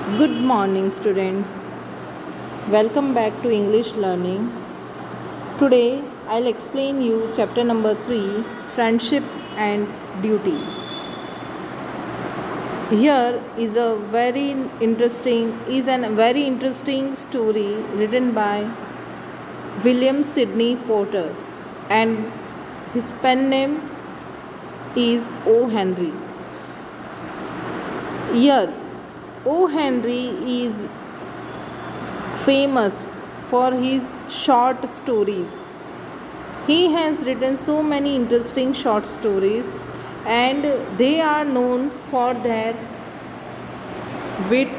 Good morning, students. Welcome back to English learning. Today, I'll explain you chapter number 3, Friendship and Duty. Here is a very interesting story written by William Sidney Porter, and his pen name is O. Henry. Here, O. Henry is famous for his short stories. He has written so many interesting short stories, and they are known for their wit,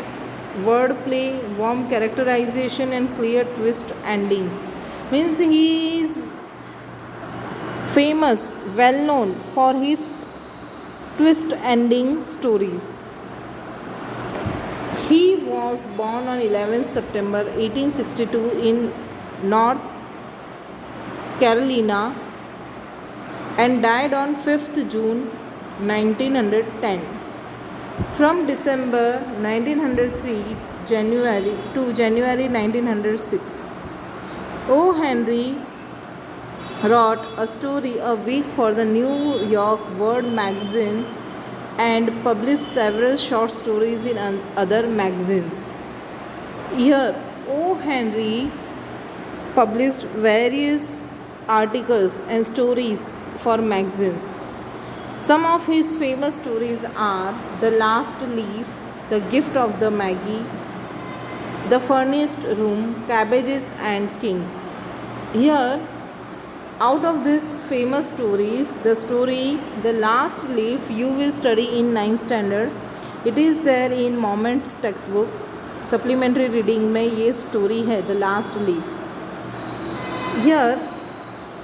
wordplay, warm characterization, and clear twist endings. Means he is famous, well known for his twist ending stories. He was born on 11th September 1862 in North Carolina and died on 5th June 1910. From December 1903 January 1906, O. Henry wrote a story a week for the New York World magazine and published several short stories in other magazines. Here, O. Henry published various articles and stories for magazines. Some of his famous stories are The Last Leaf, The Gift of the Maggie, The Furnished Room, Cabbages and Kings. Here, out of these famous stories, the story The Last Leaf you will study in 9th standard. It is there in Moments textbook. Supplementary reading में ये story है The Last Leaf. Here,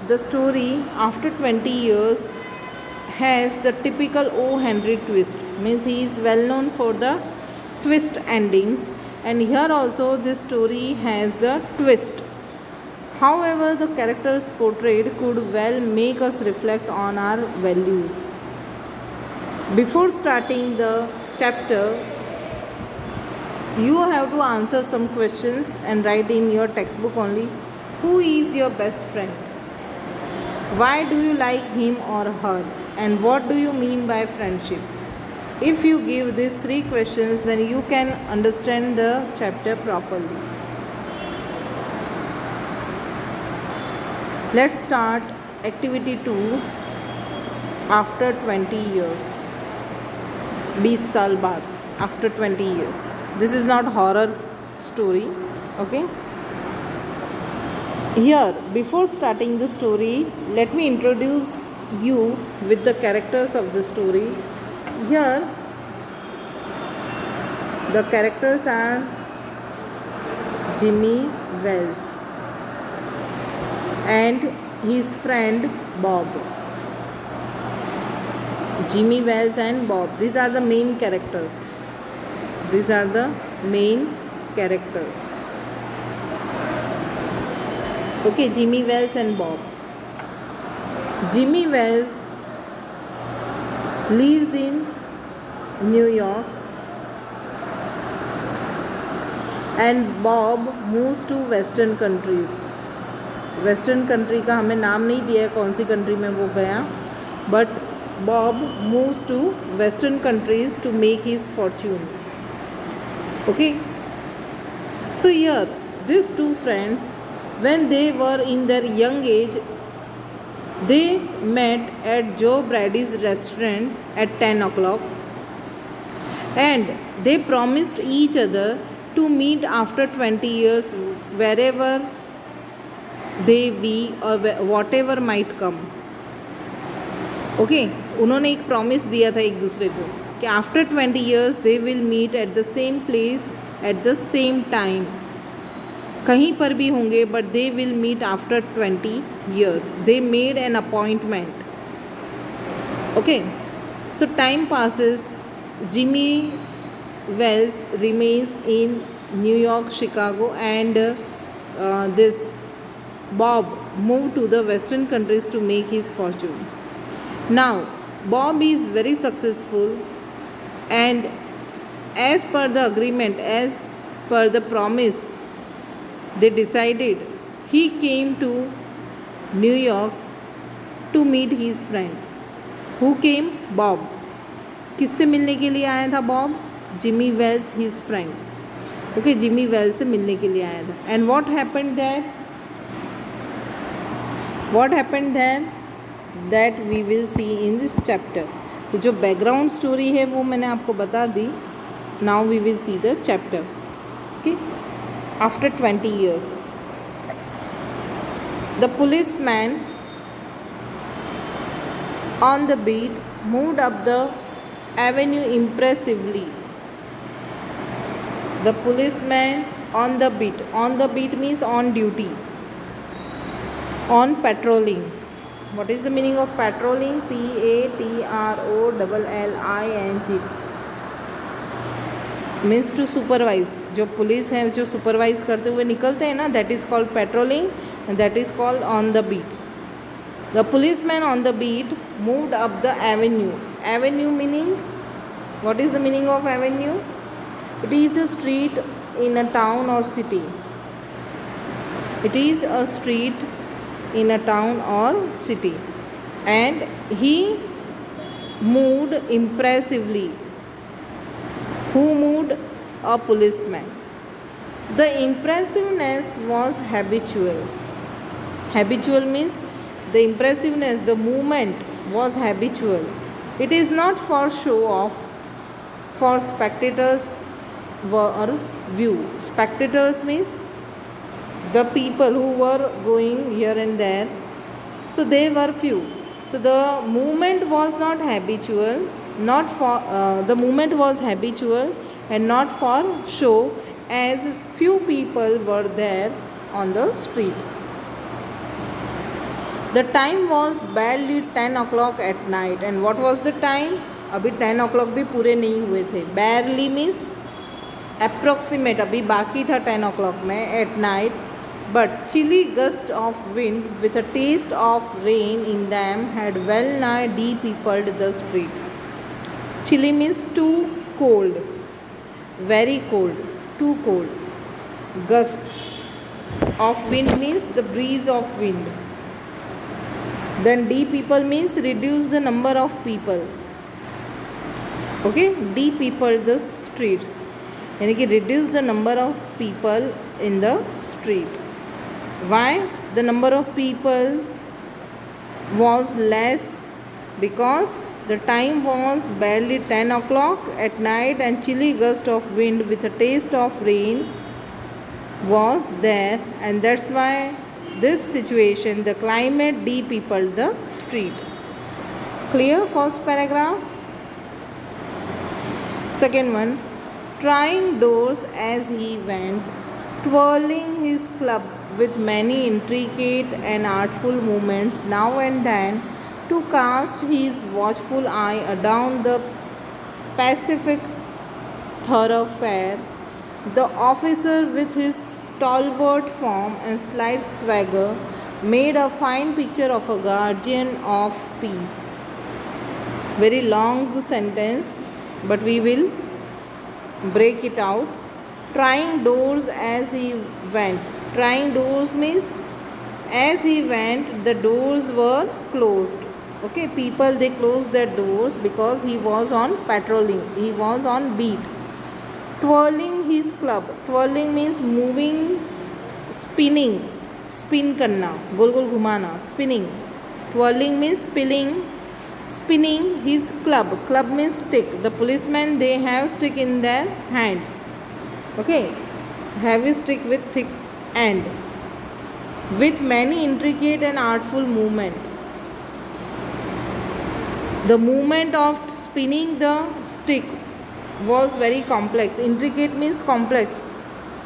the story after 20 years has the typical O. Henry twist. Means he is well known for the twist endings, and here also this story has the twist. However, the characters portrayed could well make us reflect on our values. Before starting the chapter, you have to answer some questions and write in your textbook only. Who is your best friend? Why do you like him or her? And what do you mean by friendship? If you give these 3 questions, then you can understand the chapter properly. Let's start activity 2 after 20 years. 20 साल बाद, after 20 years. This is not horror story, okay? Here, before starting the story, let me introduce you with the characters of the story. Here, the characters are Jimmy Wells and his friend Bob. Jimmy Wells and Bob. These are the main characters. These are the main characters. Okay, Jimmy Wells and Bob. Jimmy Wells lives in New York and Bob moves to Western countries. Western country का हमें नाम नहीं दिया है कौन सी country में वो गया, but Bob moves to western countries to make his fortune. Okay, so here this 2 friends, when they were in their young age, they met at Joe Brady's restaurant at 10 o'clock, and they promised each other to meet after 20 years wherever they be or whatever might come. Okay, उन्होंने एक promise दिया था एक दूसरे को कि after 20 years they will meet at the same place at the same time. कहीं पर भी होंगे, but they will meet after 20 years. They made an appointment. Okay, so time passes. Jimmy Wells remains in New York, Chicago, and this Bob moved to the Western countries to make his fortune. Now, Bob is very successful and As per the agreement, as per the promise they decided, he came to New York to meet his friend. Who came? Bob. किससे मिलने के लिए आया था Bob? Jimmy Wells, his friend. Okay, Jimmy Wells से मिलने के लिए आया था. And what happened there? What happened there? That we will see in this chapter. तो जो बैकग्राउंड स्टोरी है वो मैंने आपको बता दी. Now we will see the chapter. Okay, after 20 years the policeman on the beat moved up the avenue impressively. The policeman on the beat. On the beat means on duty, on patrolling. What is the meaning of patrolling? PATROLLING. Means to supervise. जो police है जो supervise करते हुए निकलते हैं ना, that is called patrolling and that is called on the beat. The policeman on the beat moved up the avenue. Avenue meaning, what is the meaning of avenue? It is a street in a town or city. It is a street in a town or city. And he moved impressively. Who moved? A policeman. The impressiveness was habitual. Habitual means the impressiveness, the movement was habitual. It is not for show off, for spectators were view. Spectators means the people who were going here and there, so they were few. So the movement was not habitual, not for the movement was habitual and not for show, as few people were there on the street. The time was barely 10 o'clock at night. And what was the time? अभी 10 o'clock भी पूरे नहीं हुए थे. Barely means approximate, अभी बाकी था 10 o'clock में at night. But chilly gust of wind with a taste of rain in them had well nigh de-peopled the street. Chilly means too cold, very cold, too cold. Gust of wind means the breeze of wind. Then de-people means reduce the number of people. Okay, de-people the streets, यानी कि reduce the number of people in the street. Why the number of people was less? Because the time was barely 10 o'clock at night and chilly gust of wind with a taste of rain was there, and that's why this situation, the climate de-peopled the street. Clear? First paragraph. Second one, trying doors as he went, twirling his club with many intricate and artful movements now and then to cast his watchful eye adown the pacific thoroughfare. The officer with his stalwart form and slight swagger made a fine picture of a guardian of peace. Very long sentence, but we will break it out. Trying doors as he went. Trying doors means as he went the doors were closed. Okay, people they closed their doors because he was on patrolling, he was on beat. Twirling his club. Twirling means moving, spinning, spin करना, गोल गोल घुमाना, spinning. Twirling means spinning his club. Club means stick. The policemen they have stick in their hand. Okay, heavy stick with thick end, with many intricate and artful movement. The movement of spinning the stick was very complex. Intricate means complex,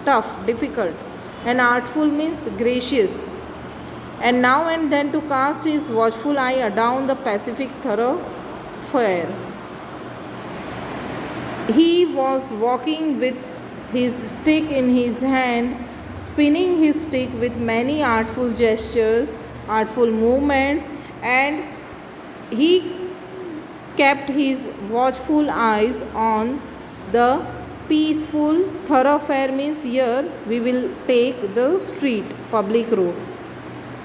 tough, difficult, and artful means gracious. And now and then to cast his watchful eye adown the pacific thoroughfare. He was walking with his stick in his hand, spinning his stick with many artful gestures, artful movements, and he kept his watchful eyes on The peaceful thoroughfare means here we will take the street, public road.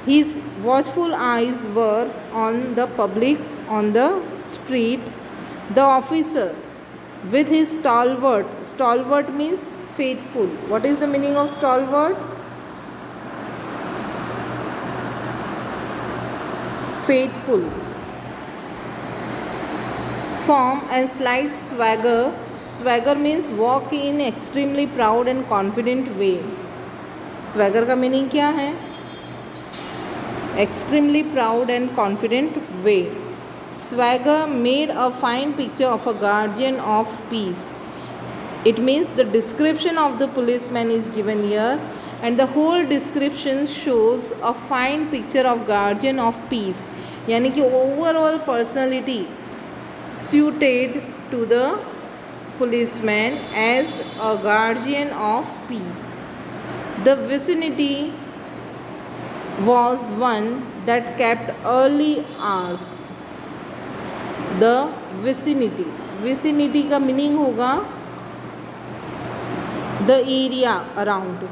His watchful eyes were on the public, on the street. The officer with his stalwart, stalwart means faithful. What is the meaning of stalwart? Faithful. Form and slight swagger. Swagger means walk in extremely proud and confident way. Swagger का meaning क्या है? Extremely proud and confident way. Swagger made a fine picture of a guardian of peace. It means the description of the policeman is given here, and the whole description shows a fine picture of guardian of peace. यानी कि overall personality suited to the policeman as a guardian of peace. The vicinity was one that kept early hours. The vicinity, vicinity का meaning होगा the area around,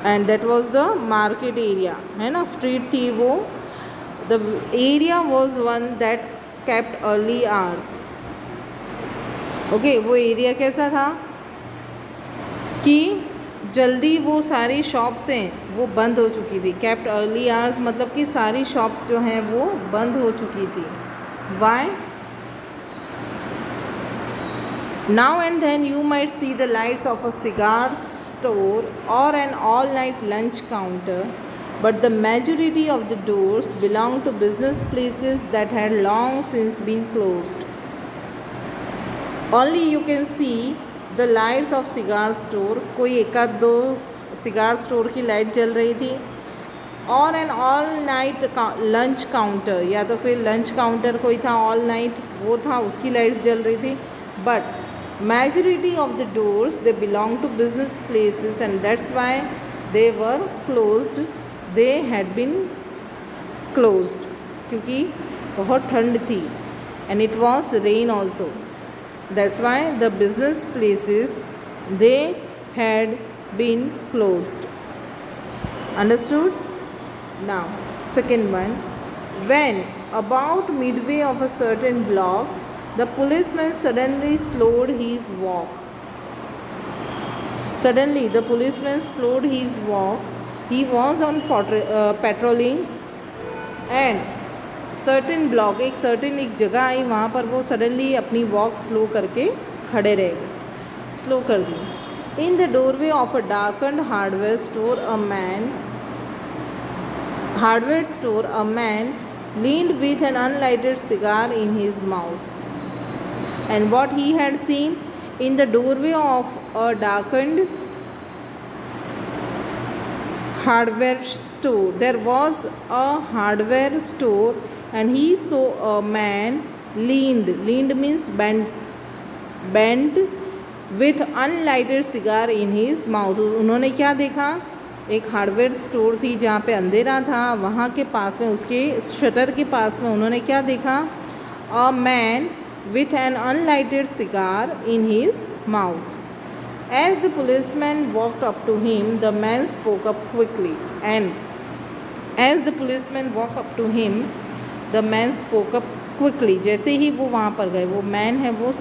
and that was the market area, है ना, street थी वो. The area was one that kept early hours. Okay, वो area कैसा था कि जल्दी वो सारी शॉप्स हैं वो बंद हो चुकी थी. केप्ट अर्ली आवर्स मतलब कि सारी शॉप्स जो हैं वो बंद हो चुकी थी. Why? Now and then you might see the lights of a cigar store और an all night lunch counter, but the majority of the doors belong to business places that had long since been closed. Only you can see the lights of cigar store. कोई एक आध दो cigar store की light जल रही थी, और an all night lunch counter, या तो फिर लंच काउंटर कोई था ऑल नाइट वो था, उसकी लाइट्स जल रही थी. But majority of the doors they belong to business places, and that's why they were closed. They had been closed क्योंकि बहुत ठंड थी, and it was rain also. That's why the business places they had been closed. Understood? Now second one, when about midway of a certain block, the policeman suddenly slowed his walk. Suddenly the policeman slowed his walk. He was on patrolling, and certain block, एक certain एक जगह आई, वहाँ पर वो suddenly अपनी walk slow करके खड़े रह गए, slow कर दी. In the doorway of a darkened hardware store, a man leaned with an unlighted cigar in his mouth. And what he had seen in the doorway of a darkened hardware store, there was a hardware store, and he saw a man leaned means bent with unlighted cigar in his mouth. उन्होंने क्या देखा? एक hardware store थी जहाँ पे अंधेरा था, वहाँ के पास में उसके शटर के पास में उन्होंने क्या देखा? A man with an unlighted cigar in his mouth. As the policeman walked up to him, the man spoke up quickly. And as the policeman walked up to him, the man spoke up quickly. जैसे ही वो वहाँ पर गए, वो man है वो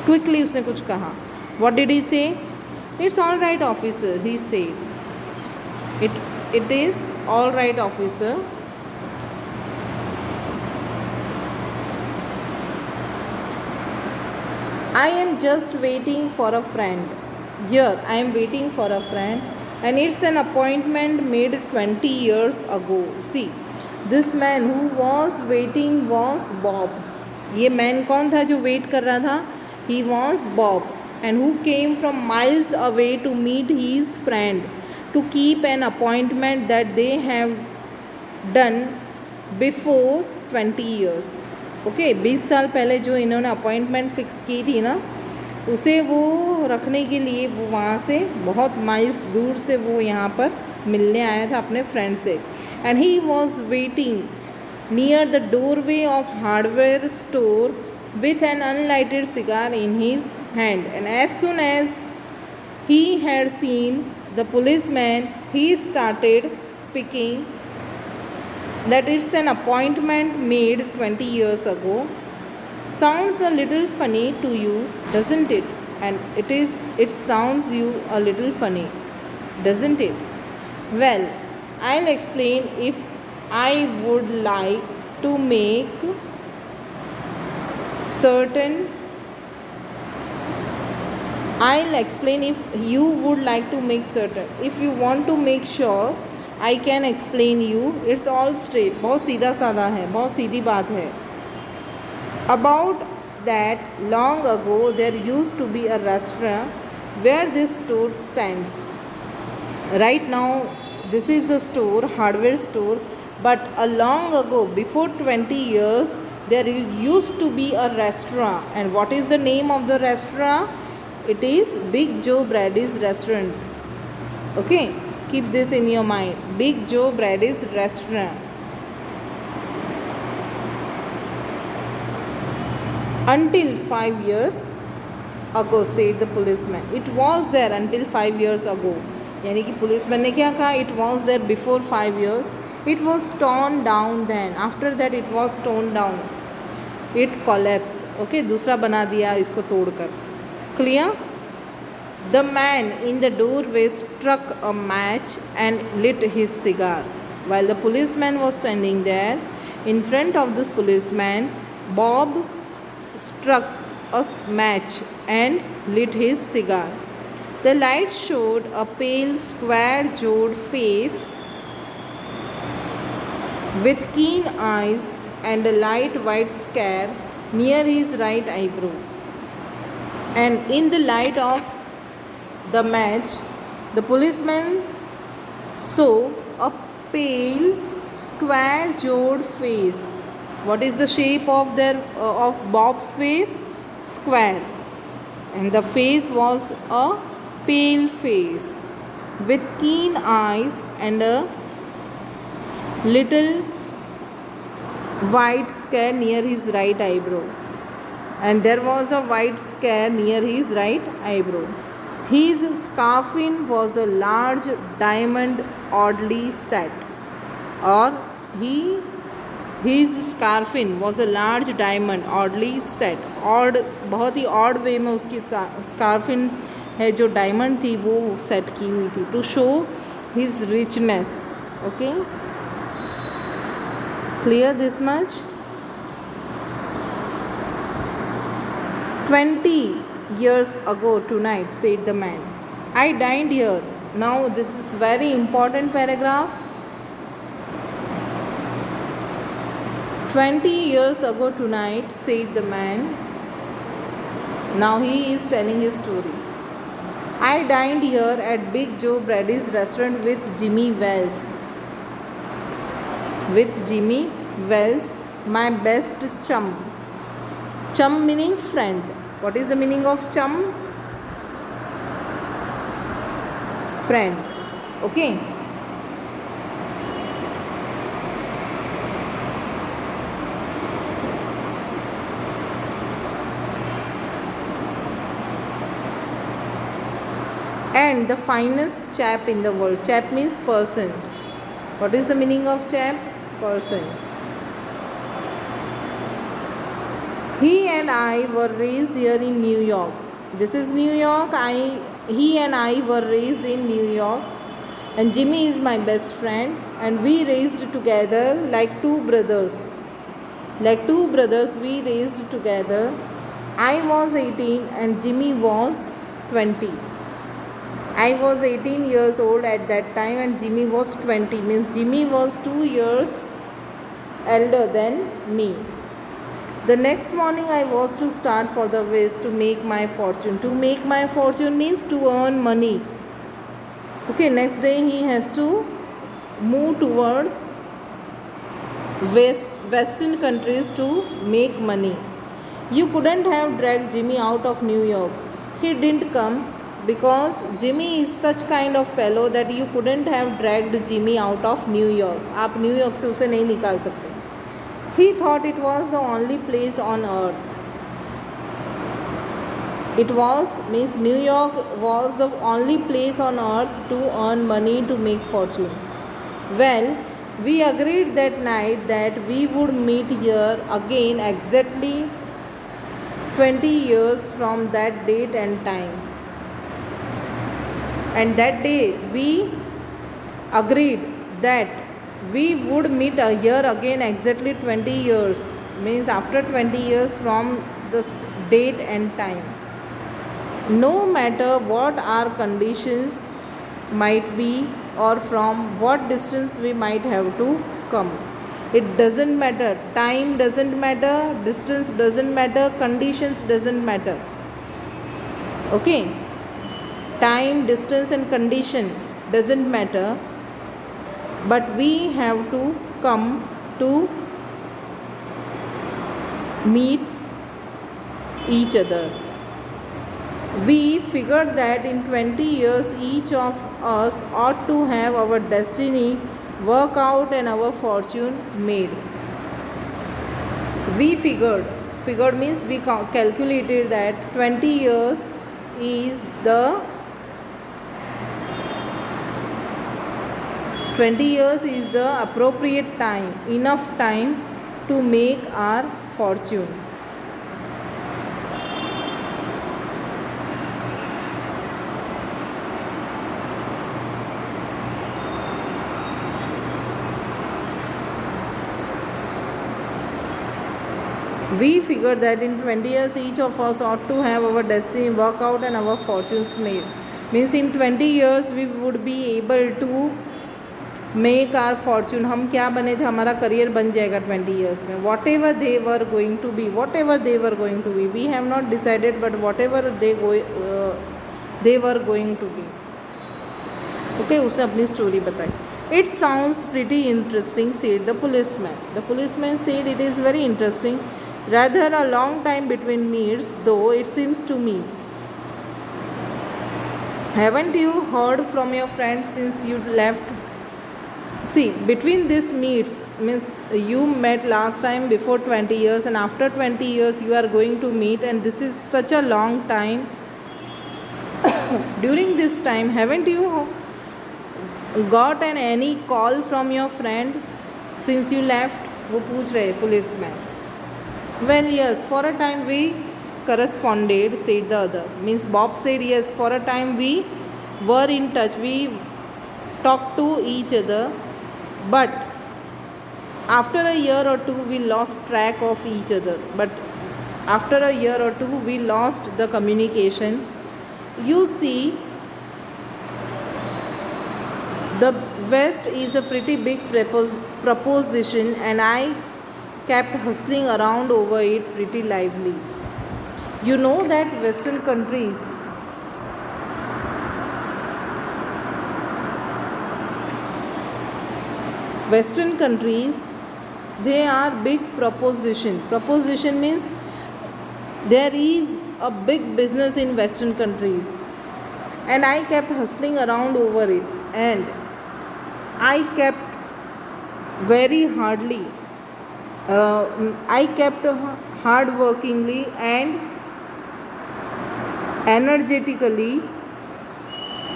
quickly उसने कुछ कहा. What did he say? It's all right, officer, he said. It is all right, officer. I am just waiting for a friend. Here, I am waiting for a friend, and it's an appointment made 20 years ago. See, this man who was waiting was Bob. ये man कौन था जो wait कर रहा था? He was Bob, and who came from miles away to meet his friend, to keep an appointment that they have done before 20 years. Okay 20 साल पहले जो इन्होंने अपॉइंटमेंट फ़िक्स की थी ना, उसे वो रखने के लिए वो वहाँ से बहुत माइल्स दूर से वो यहाँ पर मिलने आया था अपने फ्रेंड से. And he was waiting near the doorway of hardware store with an unlighted cigar in his hand, and as soon as he had seen the policeman, he started speaking that it's an appointment made 20 years ago. Sounds a little funny to you, doesn't it? And it sounds you a little funny, doesn't it? Well, I'll explain if I would like to make certain I'll explain if you would like to make certain. If you want to make sure, I can explain you. It's all straight. बहुत सीधा साधा है, बहुत सीधी बात है. About that, long ago there used to be a restaurant where this store stands. Right now, this is a store, hardware store. But a long ago, before 20 years, there used to be a restaurant. And what is the name of the restaurant? It is Big Joe Brady's restaurant. Okay, keep this in your mind. Big Joe Brady's restaurant. Until 5 years ago, said the policeman. It was there until 5 years ago. यानी कि policeman ने क्या कहा? It was there before 5 years. It was torn down then. After that, it was torn down. It collapsed. Okay, दूसरा बना दिया इसको तोड़कर. Clear? The man in the doorway struck a match and lit his cigar. While the policeman was standing there, in front of the policeman, Bob struck a match and lit his cigar. The light showed a pale, square-jawed face with keen eyes and a light white scar near his right eyebrow. And in the light of the match, the policeman saw a pale, square-jawed face. What is the shape of Bob's face? Square. And the face was a pale face with keen eyes and a little white scar near his right eyebrow. And there was a white scar near his right eyebrow. His scarfin was a large diamond oddly set. Or his scarfin was a large diamond oddly set. Odd, बहुत ही odd way में उसकी scarfin है जो diamond थी वो set की हुई थी to show his richness. Okay, clear this much? 20 years ago tonight, said the man, I dined here. Now this is very important paragraph. 20 years ago tonight, said the man. Now he is telling his story. I dined here at Big Joe Brady's restaurant with Jimmy Wells. With Jimmy Wells, my best chum. Chum meaning friend. What is the meaning of chum? Friend. Okay. And the finest chap in the world. Chap means person. What is the meaning of chap? Person. He and I were raised here in New York. This is New York. He and I were raised in New York. And Jimmy is my best friend. And we raised together like two brothers. Like two brothers we raised together. I was 18 and Jimmy was 20. I was 18 years old at that time and Jimmy was 20. Means Jimmy was 2 years elder than me. The next morning I was to start for the West to make my fortune. To make my fortune means to earn money. Okay, next day he has to move towards Western countries to make money. You couldn't have dragged Jimmy out of New York. He didn't come because Jimmy is such kind of fellow that you couldn't have dragged Jimmy out of New York. आप New York से उसे नहीं निकाल सकते. He thought it was the only place on earth. It was means New York was the only place on earth to earn money to make fortune. Well, we agreed that night that we would meet here again exactly 20 years from that date and time. And that day we agreed that we would meet here again exactly 20 years, means after 20 years from this date and time. No matter what our conditions might be or from what distance we might have to come. It doesn't matter. Time doesn't matter. Distance doesn't matter. Conditions doesn't matter. Okay. Time, distance and condition doesn't matter. But we have to come to meet each other. We figured that in 20 years each of us ought to have our destiny work out and our fortune made. We figured means we calculated that 20 years is the 20 years is the appropriate time, enough time to make our fortune. We figured that in 20 years each of us ought to have our destiny work out and our fortunes made. Means in 20 years we would be able to make our fortune. हम क्या बने थे, हमारा career बन जाएगा 20 years में. Whatever they were going to be, we have not decided, but whatever they were going to be. Okay, उसने अपनी स्टोरी बताई. It sounds pretty interesting, said the policeman. The policeman said it is very interesting. Rather a long time between meets, though, it seems to me. Haven't you heard from your friends since you left? See, between these meets means you met last time before 20 years and after 20 years you are going to meet, and this is such a long time. During this time, haven't you got any call from your friend since you left? वो पूछ रहे policeman. Well, yes, for a time we corresponded, said the other. Means Bob said yes, for a time we were in touch, we talked to each other, but after a year or two we lost track of each other. But after a year or two we lost the communication. You see, the West is a pretty big proposition, and I kept hustling around over it pretty lively. You know that Western countries they are big proposition means there is a big business in Western countries, and I kept hustling around over it, and I kept very hardly I kept hardworkingly and energetically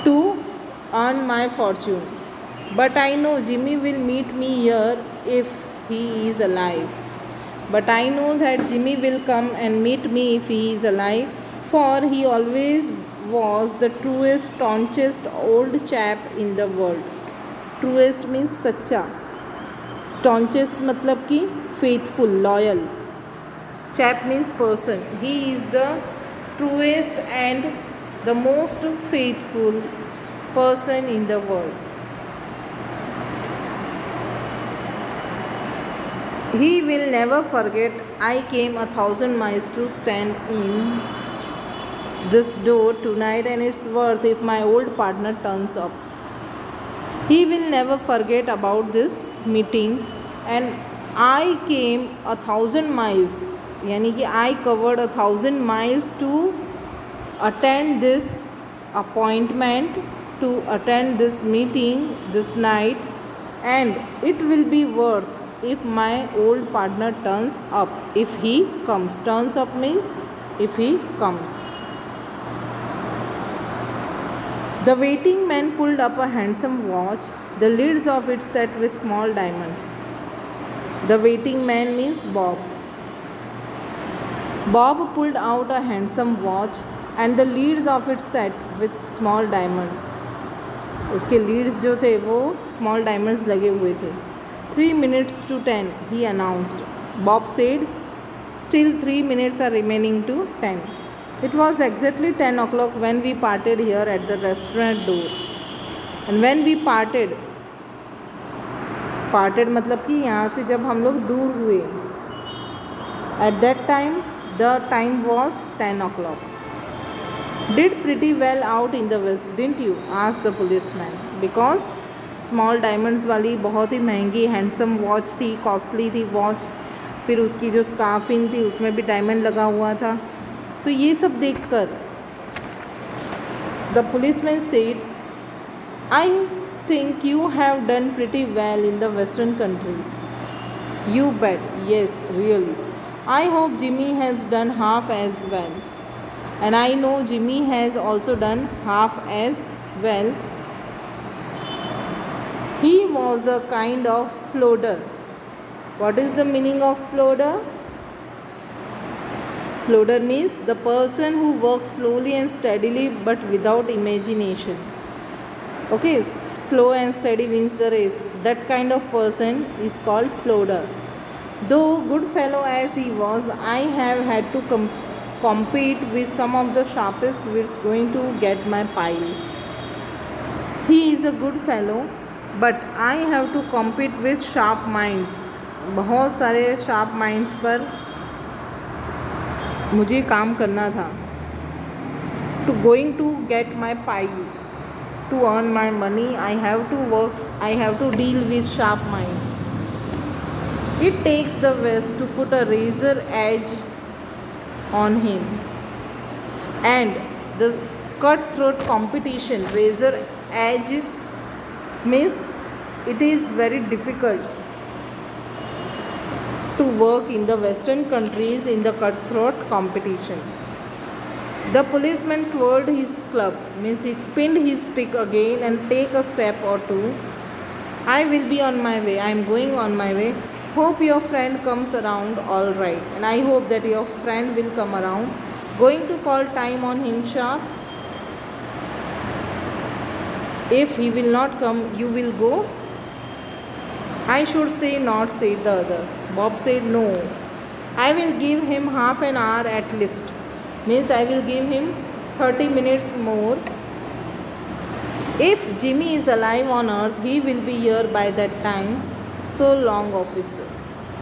to earn my fortune. But I know Jimmy will meet me here if he is alive. But I know that Jimmy will come and meet me if he is alive, for he always was the truest, staunchest old chap in the world. Truest means सच्चा. Staunchest मतलब कि faithful, loyal. Chap means person. He is the truest and the most faithful person in the world. He will never forget I came 1,000 miles to stand in this door tonight, and it's worth if my old partner turns up. He will never forget about this meeting, and I came 1,000 miles, यानी कि I covered 1,000 miles to attend this appointment, to attend this meeting this night, and it will be worth if my old partner turns up, if he comes. Turns up means if he comes. The waiting man pulled up a handsome watch, the lids of it set with small diamonds. The waiting man means Bob. Bob pulled out a handsome watch and the lids of it set with small diamonds. उसके Leeds जो थे वो small diamonds लगे हुए थे. 3 minutes to 10, he announced. Bob said, still 3 minutes are remaining to 10. It was exactly 10 o'clock when we parted here at the restaurant door. And when we parted मतलब कि यहाँ से जब हम लोग दूर हुए, at that time the time was 10 o'clock. Did pretty well out in the west, didn't you? asked the policeman. Because small diamonds वाली बहुत ही महंगी हैंडसम वॉच थी, कॉस्टली थी वॉच. फिर उसकी जो स्कार्फिन थी उसमें भी डायमंड लगा हुआ था. तो ये सब देखकर the policeman said, I think you have done pretty well in the western countries. You bet, yes really. I hope Jimmy has done half as well. And I know Jimmy has also done half as well. He was a kind of plodder. What is the meaning of plodder? Plodder means the person who works slowly and steadily but without imagination. Okay, slow and steady wins the race. That kind of person is called plodder. Though good fellow as he was, I have had to compete with some of the sharpest wits going to get my pile. He is a good fellow, but I have to compete with sharp minds. बहुत सारे sharp minds पर मुझे काम करना था. To going to get my pie, to earn my money, I have to work, I have to deal with sharp minds. It takes the west to put a razor edge on him and the cut throat competition. Razor edge means it is very difficult to work in the western countries in the cutthroat competition. The policeman twirled his club, means he spinned his stick again and take a step or two. I will be on my way. I am going on my way. Hope your friend comes around all right. And I hope that your friend will come around. Going to call time on him sharp. If he will not come, you will go? I should say not, said the other. Bob said, no. I will give him half an hour at least. Means I will give him 30 minutes more. If Jimmy is alive on earth, he will be here by that time. So long, officer.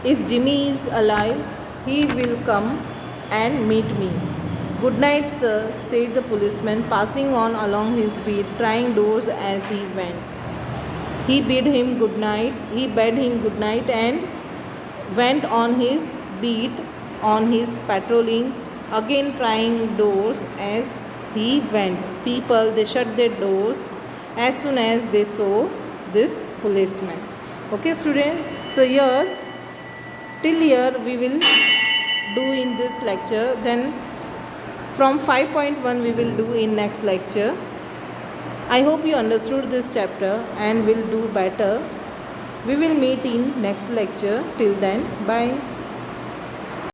If Jimmy is alive, he will come and meet me. Good night, sir, said the policeman, passing on along his beat, trying doors as he went. He bade him good night and went on his beat, on his patrolling, again trying doors as he went. People, they shut their doors as soon as they saw this policeman. Okay, student. So here, till here we will do in this lecture. Then from 5.1 we will do in next lecture. I hope you understood this chapter and will do better. We will meet in next lecture. Till then, bye.